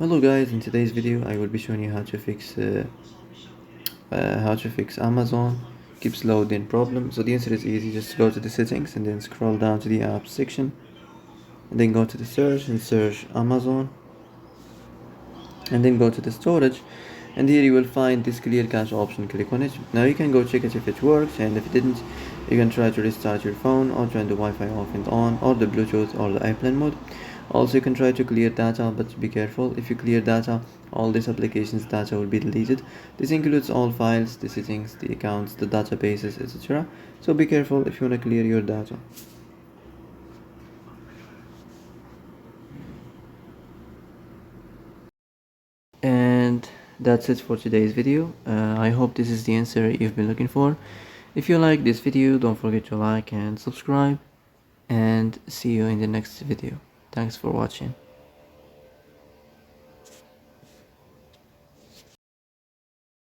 Hello guys, in today's video I will be showing you how to fix Amazon keeps loading problem. So the answer is easy. Just go to the settings and then scroll down to the apps section and then go to the search and search Amazon and then go to the storage, and here you will find this clear cache option. Click on it. Now you can go check it if it works, and if it didn't, you can try to restart your phone or turn the Wi-Fi off and on, or the Bluetooth or the airplane mode. Also, you can try to clear data, but be careful. If you clear data, all these applications data will be deleted. This includes all files, the settings, the accounts, the databases, etc. So be careful if you want to clear your data. And that's it for today's video. I hope this is the answer you've been looking for. If you like this video, don't forget to like and subscribe, and see you in the next video. Thanks for watching.